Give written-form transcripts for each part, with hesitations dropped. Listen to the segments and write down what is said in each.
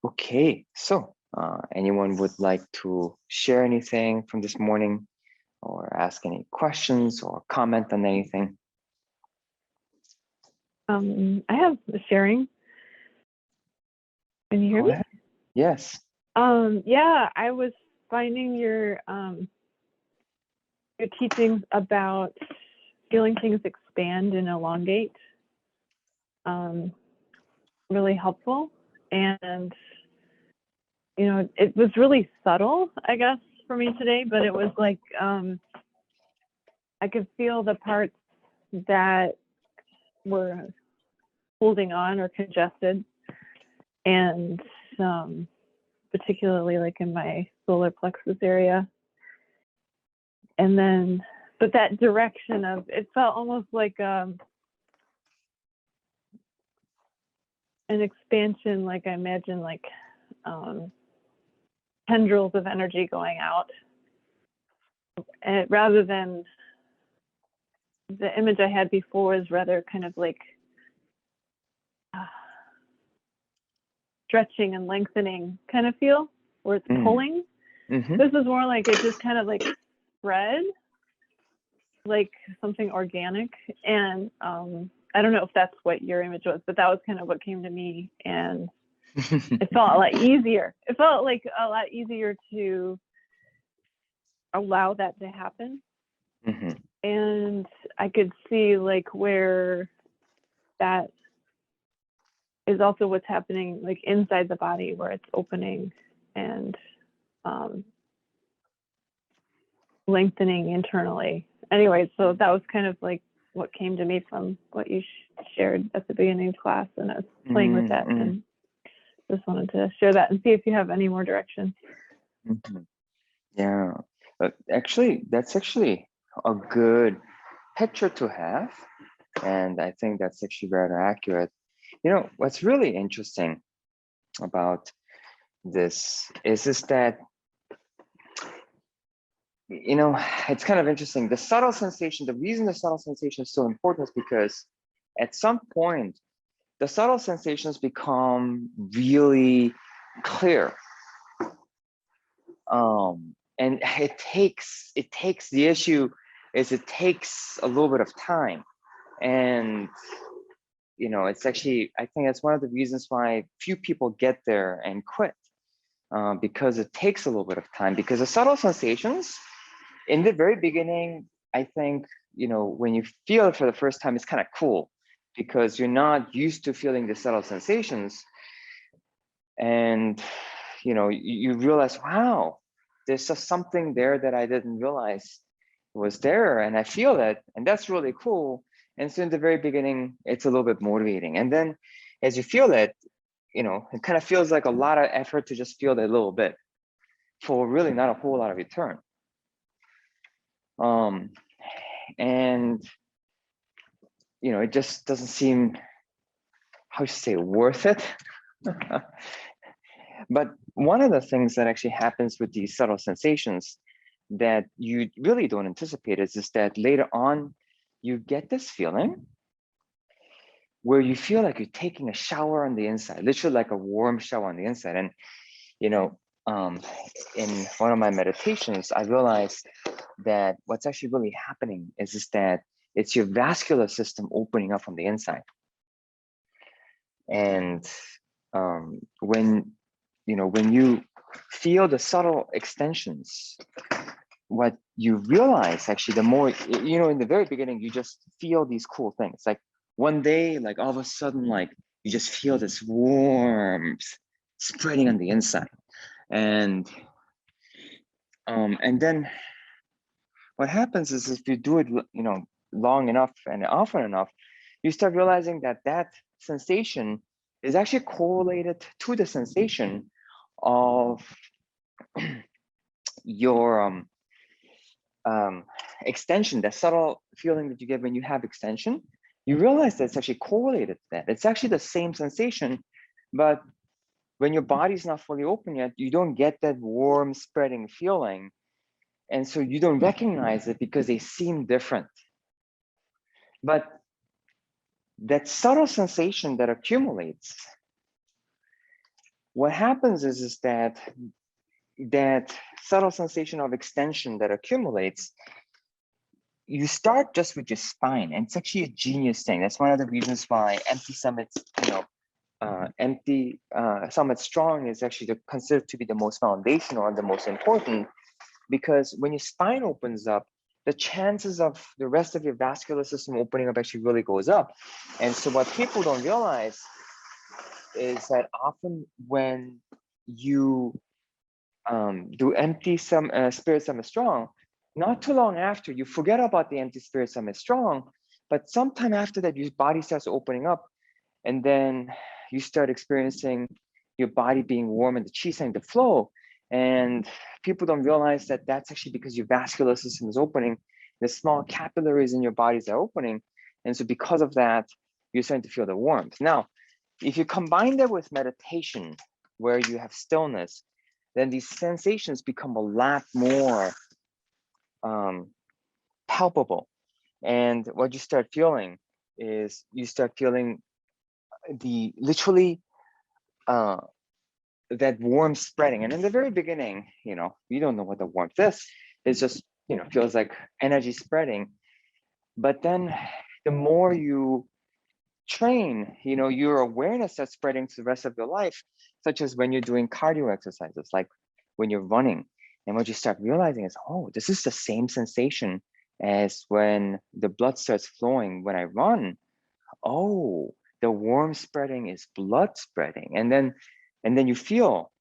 Okay, so anyone would like to share anything from this morning or ask any questions or comment on anything? I have the sharing. Can you hear Go me? ahead. Yes. Yeah, I was finding your teachings about feeling things expand and elongate really helpful. And, you know, it was really subtle, I guess, for me today, but it was like I could feel the parts that were holding on or congested, and particularly like in my solar plexus area. And then, but that direction of it felt almost like an expansion, like I imagine like tendrils of energy going out, and rather than the image I had before is rather kind of like stretching and lengthening kind of feel, where it's pulling. This is more like it just kind of like spread, like something organic. And I don't know if that's what your image was, but that was kind of what came to me. And it felt a lot easier. It felt like a lot easier to allow that to happen. And I could see like where that is also what's happening like inside the body, where it's opening and lengthening internally. Anyway, so that was kind of like what came to me from what you shared at the beginning of class, and I was playing with that and just wanted to share that and see if you have any more direction. Yeah, but actually, that's actually a good picture to have. And I think that's actually rather accurate. You know, what's really interesting about this is that, you know, it's kind of interesting. The subtle sensation, the reason the subtle sensation is so important is because at some point, the subtle sensations become really clear. And it takes the issue is it takes a little bit of time. And you know, it's actually, I think that's one of the reasons why few people get there and quit, because it takes a little bit of time, because the subtle sensations in the very beginning, I think, you know, when you feel it for the first time, it's kind of cool because you're not used to feeling the subtle sensations. And, you know, you realize, wow, there's just something there that I didn't realize was there, and I feel it, and that's really cool. And so in the very beginning, it's a little bit motivating. And then as you feel it, you know, it kind of feels like a lot of effort to just feel that a little bit for really not a whole lot of return. And, you know, it just doesn't seem, how to say, worth it. But one of the things that actually happens with these subtle sensations that you really don't anticipate is that later on, you get this feeling where you feel like you're taking a shower on the inside, literally like a warm shower on the inside. And, you know, in one of my meditations, I realized that what's actually really happening is that it's your vascular system opening up from the inside. And when you feel the subtle extensions, what you realize actually, the more, you know, in the very beginning, you just feel these cool things. Like one day, like all of a sudden, like you just feel this warmth spreading on the inside. And then what happens is if you do it, you know, long enough and often enough, you start realizing that that sensation is actually correlated to the sensation of your extension, that subtle feeling that you get when you have extension. You realize that it's actually correlated to that. It's actually the same sensation, but when your body's not fully open yet, you don't get that warm spreading feeling. And so you don't recognize it because they seem different. But that subtle sensation that accumulates what happens is that subtle sensation of extension that accumulates, you start just with your spine, and it's actually a genius thing. That's one of the reasons why empty summits, empty summit strong is actually considered to be the most foundational and the most important, because when your spine opens up, the chances of the rest of your vascular system opening up actually really goes up. And so what people don't realize is that often when you do empty spirit summit strong, not too long after, you forget about the empty spirit summit strong, but sometime after that, your body starts opening up, and then you start experiencing your body being warm and the chi starting to flow. And people don't realize that that's actually because your vascular system is opening, the small capillaries in your bodies are opening, and so because of that, you're starting to feel the warmth. Now, if you combine that with meditation, where you have stillness, then these sensations become a lot more palpable. And what you start feeling is you start feeling the literally that warmth spreading. And in the very beginning, you don't know what the warmth is. It's just, feels like energy spreading. But then the more you train, your awareness starts spreading to the rest of your life, such as when you're doing cardio exercises, like when you're running. And what you start realizing is, oh, this is the same sensation as when the blood starts flowing when I run. Oh, the warmth spreading is blood spreading. And then you feel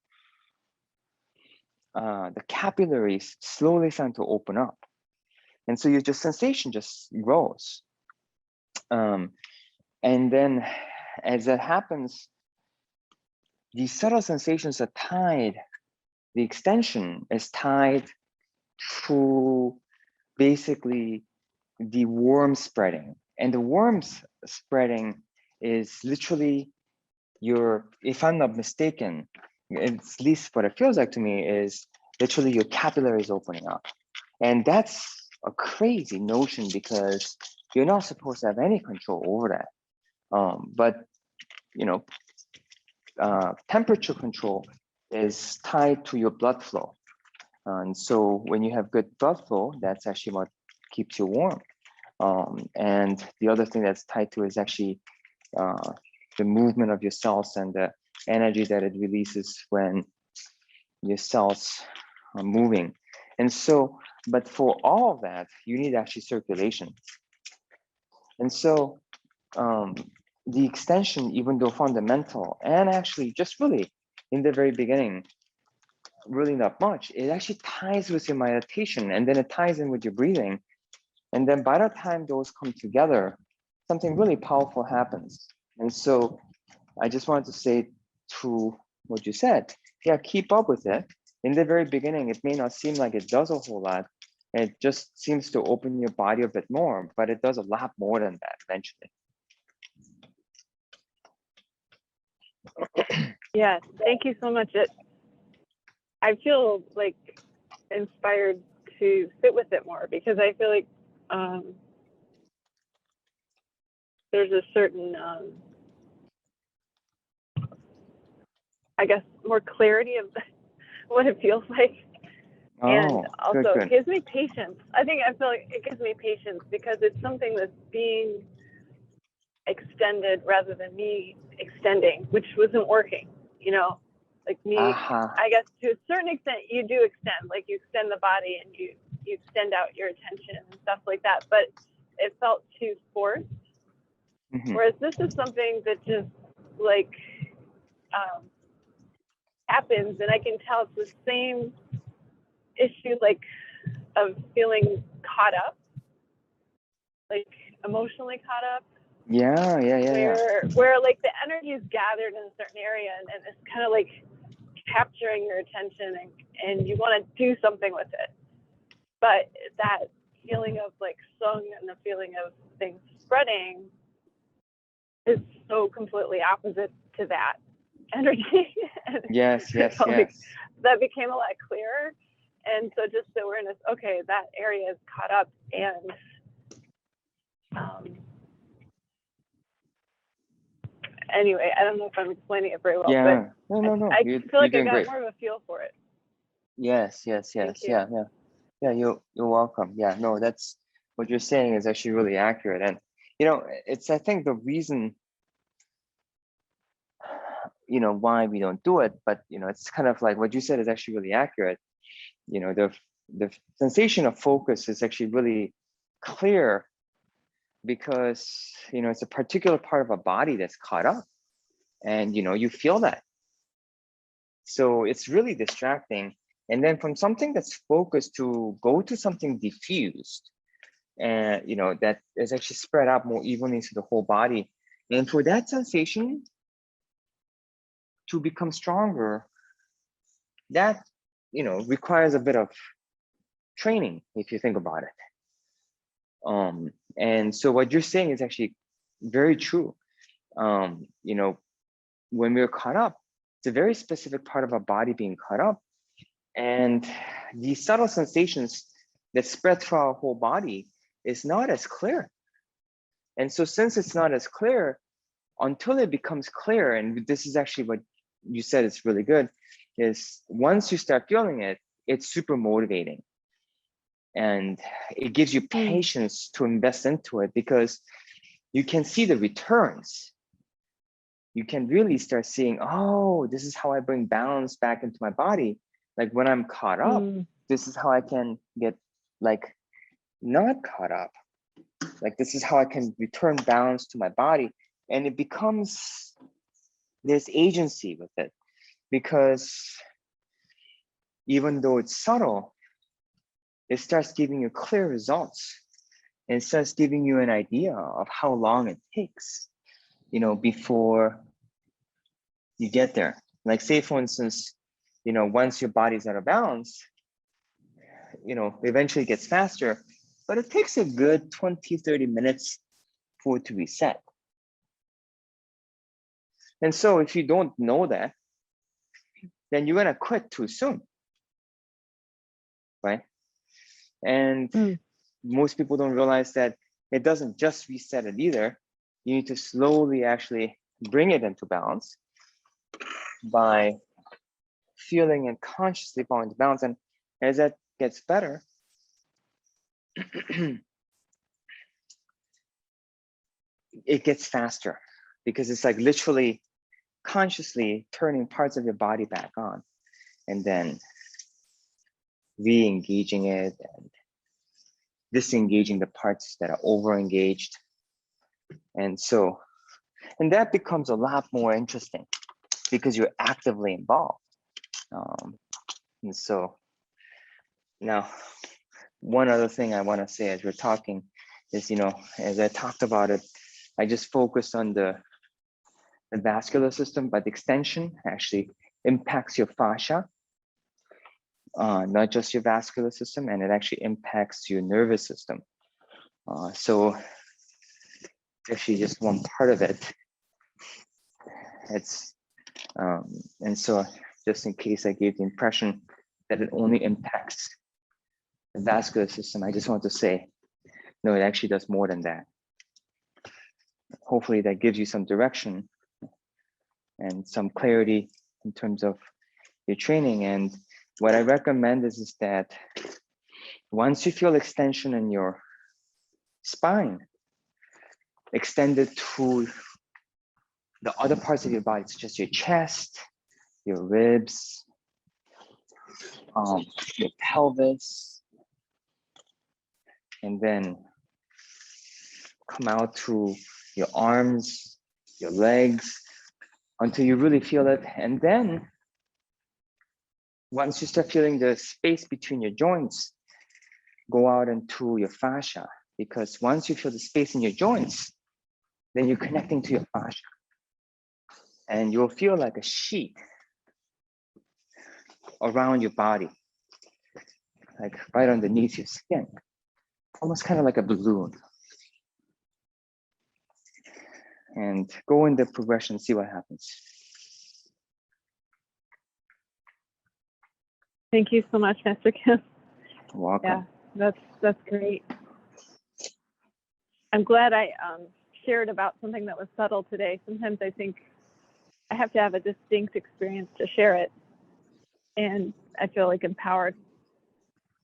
the capillaries slowly starting to open up. And so your just sensation just grows. And then as that happens, these subtle sensations are tied, the extension is tied to basically the worm spreading. And the worms spreading is literally if I'm not mistaken, at least what it feels like to me, is literally your capillaries opening up. And that's a crazy notion because you're not supposed to have any control over that. But temperature control is tied to your blood flow. And so when you have good blood flow, that's actually what keeps you warm. And the other thing that's tied to is actually the movement of your cells and the energy that it releases when your cells are moving. And so, but for all of that, you need actually circulation. And so the extension, even though fundamental, and actually just really in the very beginning, really not much, it actually ties with your meditation, and then it ties in with your breathing. And then by the time those come together, something really powerful happens. And so I just wanted to say to what you said, yeah, keep up with it. In the very beginning, it may not seem like it does a whole lot. It just seems to open your body a bit more, but it does a lot more than that eventually. Yes, thank you so much. I feel like inspired to sit with it more because I feel like there's a certain, I guess, more clarity of what it feels like. And also good. It gives me patience. I feel like it gives me patience because it's something that's being extended rather than me extending, which wasn't working, like me. I guess to a certain extent you do extend, like you extend the body and you extend out your attention and stuff like that, but it felt too forced. Whereas this is something that just like happens, and I can tell it's the same issue, like of feeling caught up, like emotionally caught up. Yeah. Where like the energy is gathered in a certain area, and it's kind of like capturing your attention, and you want to do something with it. But that feeling of like sung and the feeling of things spreading is so completely opposite to that energy. Yes. Like, that became a lot clearer. And so just the awareness, okay, that area is caught up, Anyway, I don't know if I'm explaining it very well, Yeah. but No. I You're feel like I doing got great. more of a feel for it. Yes. Thank you. Yeah. You're welcome. Yeah. No, that's what you're saying is actually really accurate. And it's, I think, the reason why we don't do it, but it's kind of like what you said is actually really accurate. The sensation of focus is actually really clear because it's a particular part of a body that's caught up, and you feel that. So it's really distracting. And then from something that's focused to go to something diffused, and that is actually spread out more evenly to the whole body. And for that sensation to become stronger, that requires a bit of training, if you think about it. And so what you're saying is actually very true. When we're caught up, it's a very specific part of our body being caught up, and these subtle sensations that spread through our whole body is not as clear. And so since it's not as clear, until it becomes clear, and this is actually what you said is really good, is once you start feeling it, it's super motivating. And it gives you patience to invest into it because you can see the returns. You can really start seeing, oh, this is how I bring balance back into my body. Like when I'm caught up, this is how I can get like not caught up. Like this is how I can return balance to my body. And it becomes, there's agency with it, because even though it's subtle, it starts giving you clear results. And it starts giving you an idea of how long it takes, before you get there. Like say, for instance, once your body's out of balance, eventually it gets faster, but it takes a good 20, 30 minutes for it to reset. And so if you don't know that, then you're gonna quit too soon, right? And most people don't realize that it doesn't just reset it either. You need to slowly actually bring it into balance by feeling and consciously falling into balance. And as that gets better, it gets faster, because it's like literally consciously turning parts of your body back on and then re-engaging it and disengaging the parts that are over-engaged. And that becomes a lot more interesting because you're actively involved. And so now, one other thing I want to say as we're talking is, as I talked about it, I just focused on the vascular system, but the extension actually impacts your fascia, not just your vascular system, and it actually impacts your nervous system. So actually just one part of it. And so just in case I gave the impression that it only impacts the vascular system, I just want to say, no, it actually does more than that. Hopefully that gives you some direction and some clarity in terms of your training. And what I recommend is that once you feel extension in your spine, extend it to the other parts of your body, such as your chest, your ribs, your pelvis, and then come out to your arms, your legs, until you really feel it. And then once you start feeling the space between your joints, go out into your fascia, because once you feel the space in your joints, then you're connecting to your fascia, and you'll feel like a sheet around your body, like right underneath your skin, almost kind of like a balloon. And go in the progression, see what happens. Thank you so much, Master Kim. Welcome. Yeah, that's great. I'm glad I shared about something that was subtle today. Sometimes I think I have to have a distinct experience to share it, and I feel like empowered,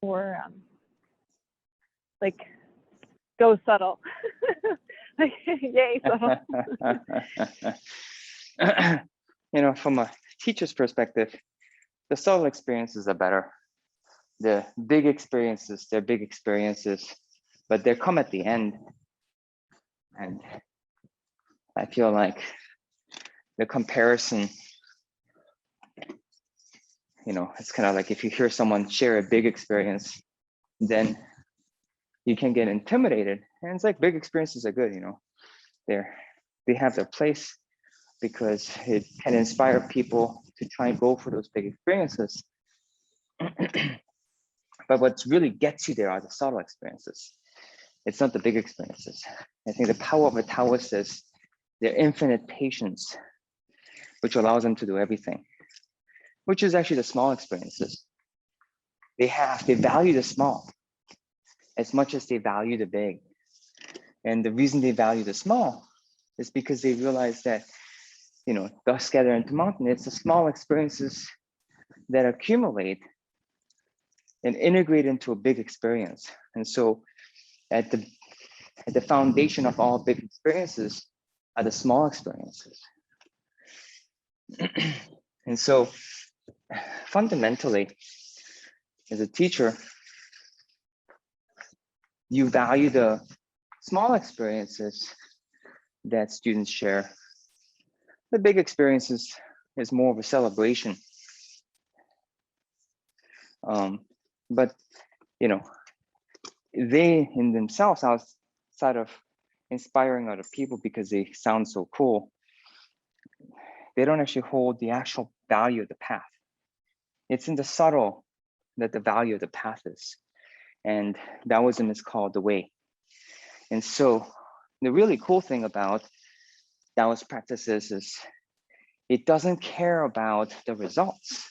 or like go subtle. Like, yay, subtle. You know, from a teacher's perspective, the subtle experiences are better. The big experiences, they're big experiences, but they come at the end. And I feel like the comparison, you know, it's kind of like if you hear someone share a big experience, then you can get intimidated. And it's like big experiences are good, you know, they have their place because it can inspire people to try and go for those big experiences. But what really gets you there are the subtle experiences. It's not the big experiences. I think the power of a Taoist is their infinite patience, which allows them to do everything, which is actually the small experiences. They value the small as much as they value the big. And the reason they value the small is because they realize that, you know, dust gathered into mountain, it's the small experiences that accumulate and integrate into a big experience. And so at the foundation of all big experiences are the small experiences. And so fundamentally, as a teacher, you value the small experiences that students share. The big experiences is more of a celebration. But, you know, they in themselves, outside of inspiring other people because they sound so cool, they don't actually hold the actual value of the path. It's in the subtle that the value of the path is. And Taoism is called the way. And so the really cool thing about Taoist practices is it doesn't care about the results.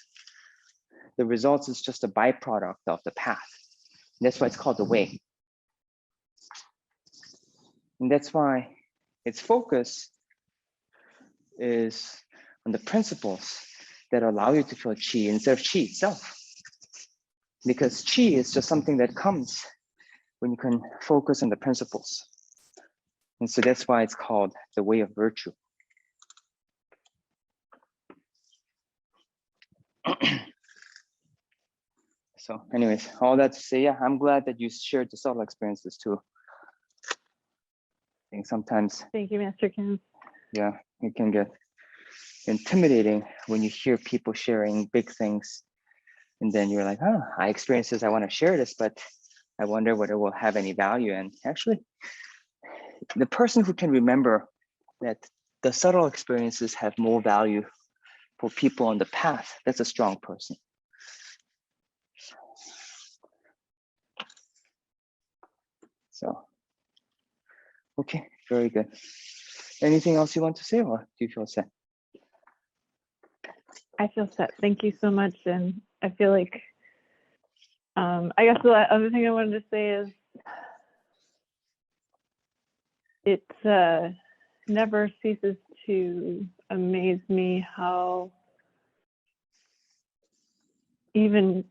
The results is just a byproduct of the path. And that's why it's called the way. And that's why its focus is on the principles that allow you to feel qi instead of qi itself. Because qi is just something that comes when you can focus on the principles. And so that's why it's called the way of virtue. So anyways, all that to say, yeah, I'm glad that you shared the subtle experiences too. I think sometimes, Thank you, Master Kim. yeah, it can get intimidating when you hear people sharing big things. And then you're like, oh, I experienced this, I want to share this, but I wonder whether it will have any value. And actually, the person who can remember that the subtle experiences have more value for people on the path, that's a strong person. So, okay, very good. Anything else you want to say, or do you feel set? I feel set. Thank you so much. And I feel like, I guess the other thing I wanted to say is it never ceases to amaze me how even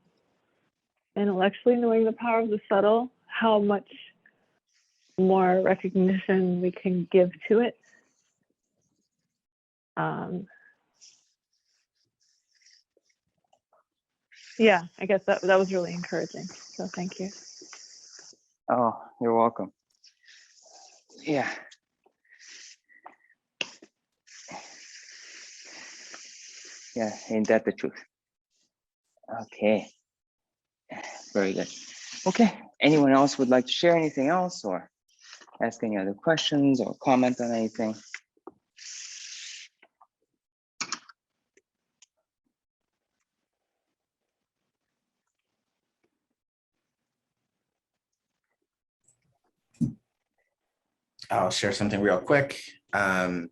intellectually knowing the power of the subtle, how much more recognition we can give to it. Yeah, I guess that was really encouraging. So thank you. Oh, you're welcome. Yeah. Yeah, ain't that the truth? Okay. Very good. Okay. Anyone else would like to share anything else or ask any other questions or comment on anything? I'll share something real quick. I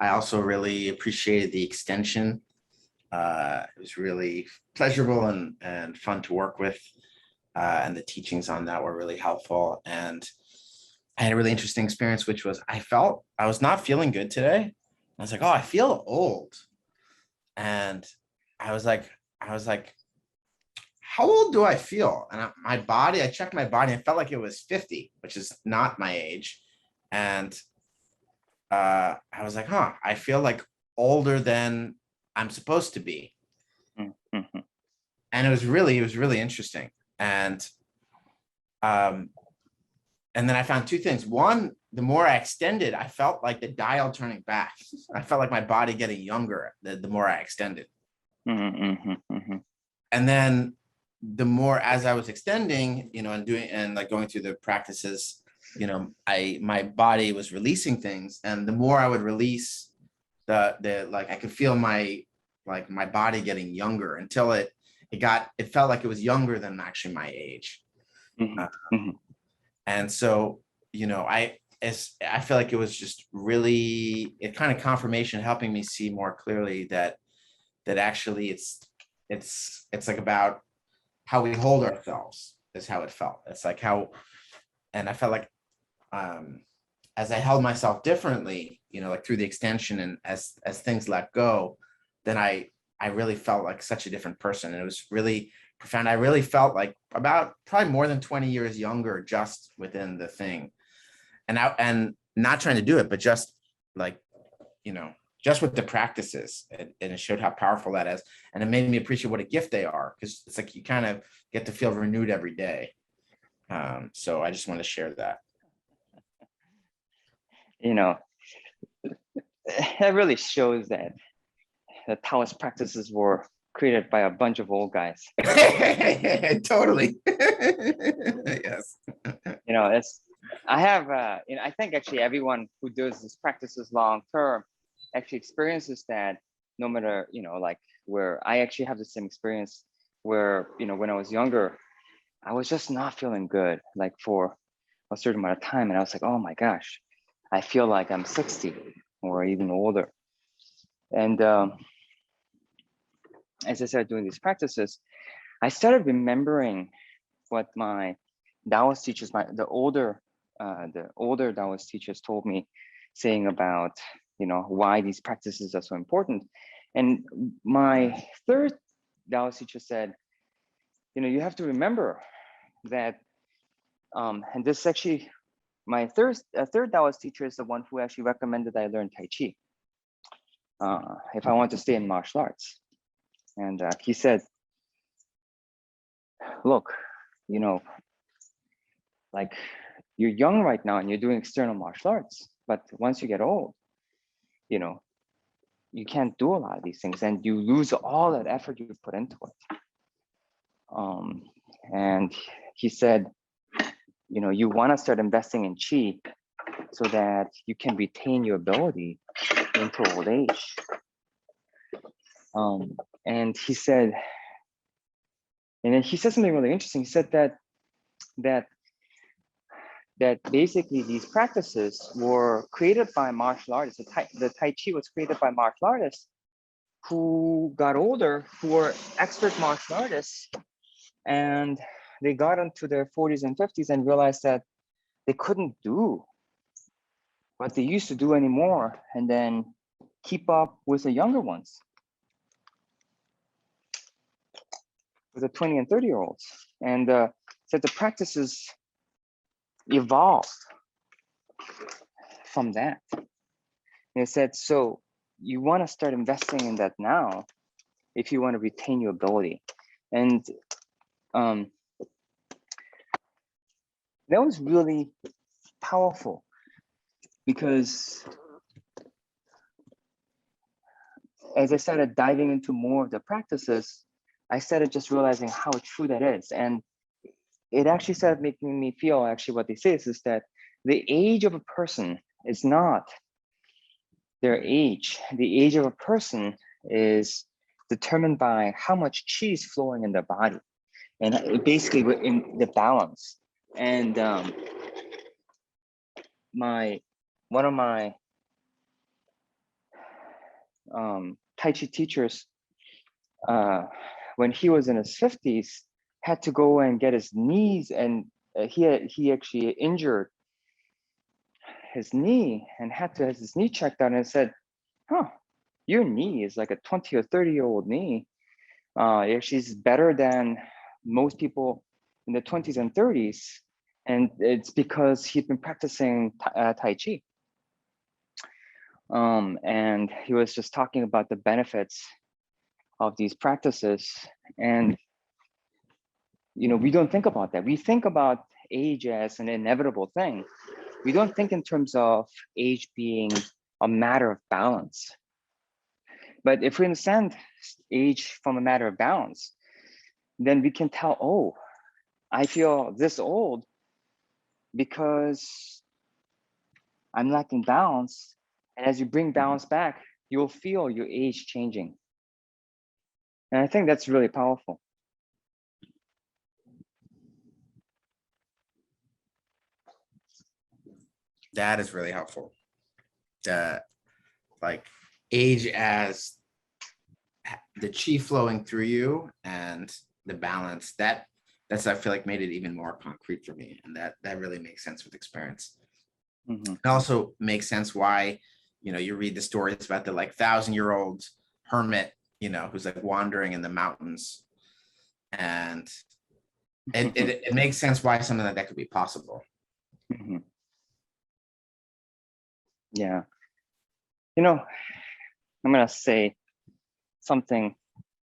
also really appreciated the extension. It was really pleasurable and fun to work with. And the teachings on that were really helpful. And I had a really interesting experience, which was I was not feeling good today. I was like, oh, I feel old. And I was like, how old do I feel? And I checked my body, I felt like it was 50, which is not my age. And I was like, huh, I feel like older than I'm supposed to be. Mm-hmm. And it was really interesting. Um, and then I found two things. One, the more I extended, I felt like the dial turning back. I felt like my body getting younger the more I extended. Mm-hmm. Mm-hmm. And then the more as I was extending, and doing and like going through the practices, my body was releasing things, and the more I would release the like I could feel my body getting younger until it felt like it was younger than actually my age. Mm-hmm. And so, I feel like it was just really it kind of confirmation helping me see more clearly that actually it's like about how we hold ourselves is how it felt. It's like how, and I felt like as I held myself differently, like through the extension and as things let go, then I really felt like such a different person. And it was really profound. I really felt like about probably more than 20 years younger just within the thing. And not trying to do it, but just like, just with the practices, and it showed how powerful that is. And it made me appreciate what a gift they are, because it's like you kind of get to feel renewed every day. So I just want to share that. That really shows that the Taoist practices were created by a bunch of old guys. Totally. Yes. It's I have I think actually everyone who does these practices long term actually experiences that, no matter like, where I actually have the same experience where when I was younger, I was just not feeling good, like for a certain amount of time, and I was like, oh my gosh, I feel like I'm 60 or even older. And as I started doing these practices, I started remembering what my Taoist teachers, the older Taoist teachers told me, saying about why these practices are so important. And my third Taoist teacher said, you have to remember that, and this is actually my third Taoist teacher is the one who actually recommended I learn Tai Chi if I want to stay in martial arts. And he said, look, like, you're young right now and you're doing external martial arts, but once you get old, you can't do a lot of these things and you lose all that effort you put into it. And he said, you want to start investing in chi so that you can retain your ability into old age. And he said, and then he said something really interesting. He said that basically these practices were created by martial artists. The Tai Chi was created by martial artists who got older, who were expert martial artists, and they got into their 40s and 50s and realized that they couldn't do what they used to do anymore, and then keep up with the younger ones, with the 20 and 30-year-olds. And said the practices evolved from that. And it said, so you want to start investing in that now if you want to retain your ability. And that was really powerful, because as I started diving into more of the practices, I started just realizing how true that is. And it actually started making me feel, actually what they say is that the age of a person is not their age. The age of a person is determined by how much chi is flowing in their body, and basically in the balance. And one of my Tai Chi teachers, when he was in his 50s, had to go and get his knees, and he actually injured his knee and had to have his knee checked out, and said, huh, your knee is like a 20 or 30-year-old knee. She's better than most people in the 20s and 30s. And it's because he'd been practicing Tai Chi. And he was just talking about the benefits of these practices. And, we don't think about that. We think about age as an inevitable thing. We don't think in terms of age being a matter of balance. But if we understand age from a matter of balance, then we can tell, oh, I feel this old because I'm lacking balance. And as you bring balance back, you'll feel your age changing. And I think that's really powerful. That is really helpful. Like age as the chi flowing through you and the balance, that's I feel like made it even more concrete for me. And that really makes sense with experience. Mm-hmm. It also makes sense why, you read the stories about the like 1,000-year-old hermit, who's like wandering in the mountains. And it makes sense why something like that could be possible. Mm-hmm. Yeah. I'm going to say something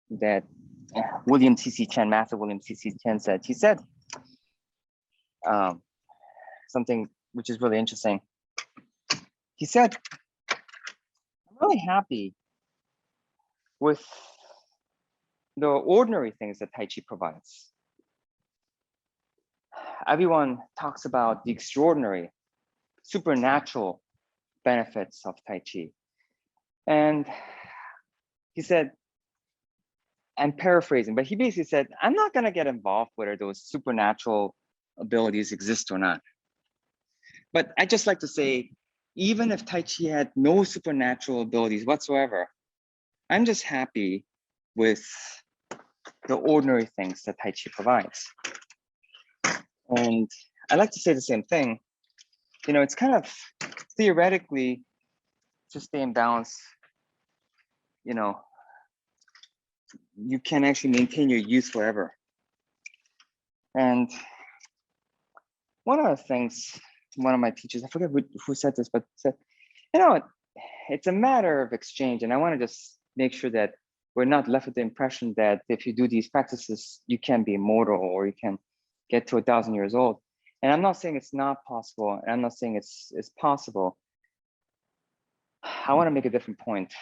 that William C.C. Chen, Master William C.C. Chen said. He said something which is really interesting. He said, I'm really happy with the ordinary things that Tai Chi provides. Everyone talks about the extraordinary, supernatural benefits of Tai Chi. And he said, I'm paraphrasing, but he basically said, I'm not going to get involved whether those supernatural abilities exist or not. But I just like to say, even if Tai Chi had no supernatural abilities whatsoever, I'm just happy with the ordinary things that Tai Chi provides. And I like to say the same thing. It's kind of theoretically to stay in balance, you can actually maintain your youth forever. And one of the things, one of my teachers, I forget who said this, but said, it's a matter of exchange. And I want to just make sure that we're not left with the impression that if you do these practices, you can be immortal or you can get to 1,000 years old. And I'm not saying it's not possible. And I'm not saying it's possible. I want to make a different point.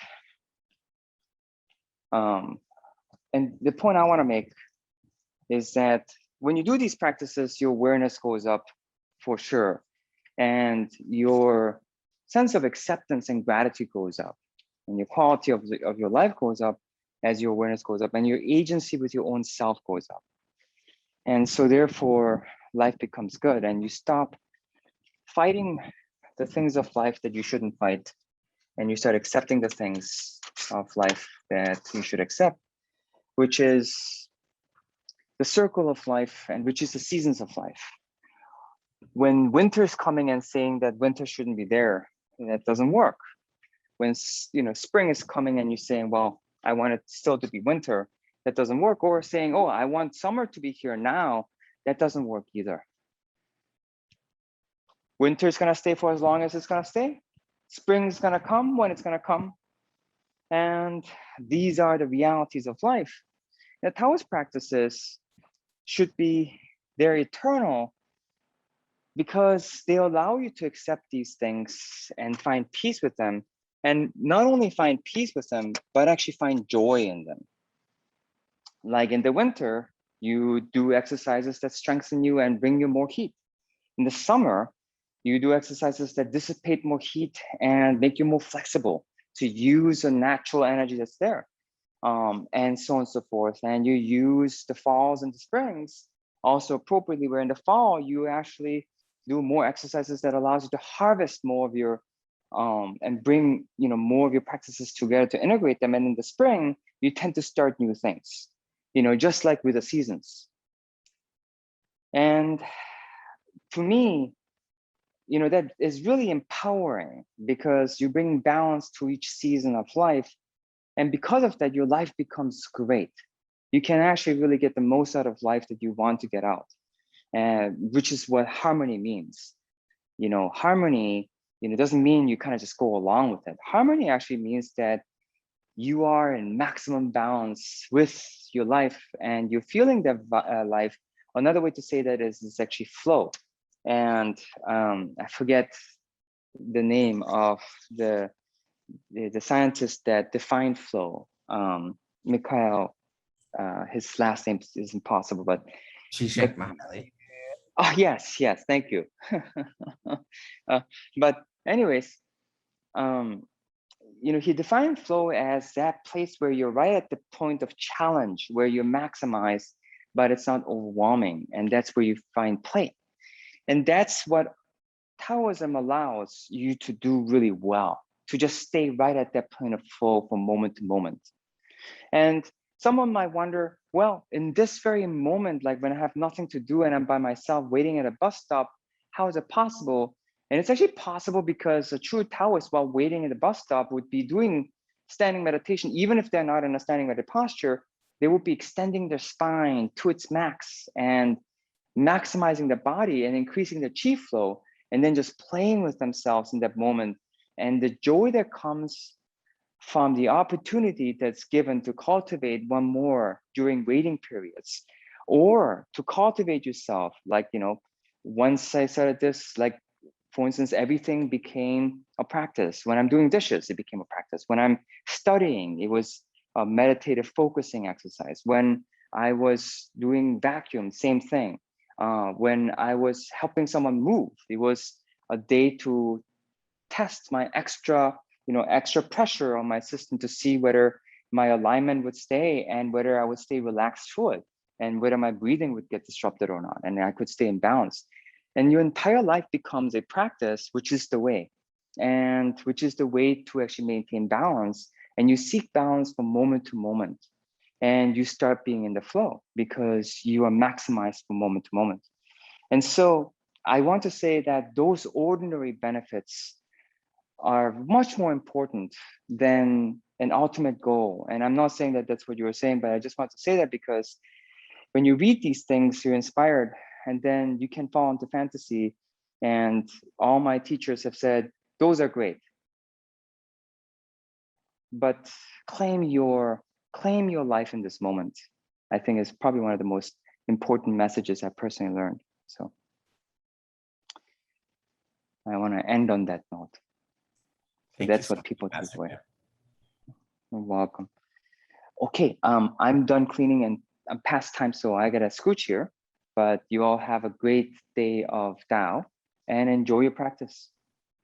And the point I want to make is that when you do these practices, your awareness goes up for sure. And your sense of acceptance and gratitude goes up. And your quality of your life goes up as your awareness goes up. And your agency with your own self goes up. And so therefore, life becomes good. And you stop fighting the things of life that you shouldn't fight. And you start accepting the things of life that you should accept, which is the circle of life and which is the seasons of life. When winter's coming and saying that winter shouldn't be there, that doesn't work. When spring is coming and you're saying, well, I want it still to be winter, that doesn't work. Or saying, oh, I want summer to be here now, that doesn't work either. Winter's gonna stay for as long as it's gonna stay. Spring's gonna come when it's gonna come. And these are the realities of life. The Taoist practices should be, they're eternal because they allow you to accept these things and find peace with them. And not only find peace with them, but actually find joy in them. Like in the winter, you do exercises that strengthen you and bring you more heat. In the summer, you do exercises that dissipate more heat and make you more flexible to use the natural energy that's there, and so on and so forth. And you use the falls and the springs also appropriately, where in the fall, you actually do more exercises that allows you to harvest more of your, and bring more of your practices together to integrate them. And in the spring, you tend to start new things, just like with the seasons. And to me, you know, that is really empowering because you bring balance to each season of life. And because of that, your life becomes great. You can actually really get the most out of life that you want to get out, and which is what harmony means. You know, harmony, you know, doesn't mean you kind of just go along with it. Harmony actually means that you are in maximum balance with your life and you're feeling that life. Another way to say that is actually flow. And I forget the name of the scientist that defined flow. Mikhail, his last name is impossible, but Zizek Mahaly. oh yes, yes, thank you. But anyways, you know, he defined flow as that place where you're right at the point of challenge, where you're maximized, but it's not overwhelming, and that's where you find play. And that's what Taoism allows you to do really well, to just stay right at that point of flow from moment to moment. And someone might wonder, well, in this very moment, like when I have nothing to do and I'm by myself waiting at a bus stop, how is it possible? And it's actually possible because a true Taoist, while waiting at the bus stop, would be doing standing meditation. Even if they're not in a standing meditation posture, they would be extending their spine to its max and maximizing the body and increasing the chi flow, and then just playing with themselves in that moment. And the joy that comes from the opportunity that's given to cultivate one more during waiting periods, or to cultivate yourself. Like, you know, once I started this, like, for instance, everything became a practice. When I'm doing dishes, it became a practice. When I'm studying, it was a meditative focusing exercise. When I was doing vacuum, same thing. When I was helping someone move, it was a day to test my extra, you know, extra pressure on my system to see whether my alignment would stay and whether I would stay relaxed through it, and whether my breathing would get disrupted or not, and I could stay in balance. And your entire life becomes a practice, which is the way, and which is the way to actually maintain balance. And you seek balance from moment to moment, and you start being in the flow because you are maximized from moment to moment. And so I want to say that those ordinary benefits are much more important than an ultimate goal. And I'm not saying that that's what you were saying, but I just want to say that because when you read these things, you're inspired, and then you can fall into fantasy. And all my teachers have said, those are great, but claim your life in this moment, I think, is probably one of the most important messages I personally learned. So I want to end on that note. So that's what people take away. You're welcome. Okay, I'm done cleaning and I'm past time, so I gotta scooch here. But you all have a great day of Tao and enjoy your practice.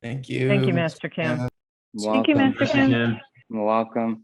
Thank you. Thank you, Master Kim. Welcome. Thank you, Master Kim. Welcome.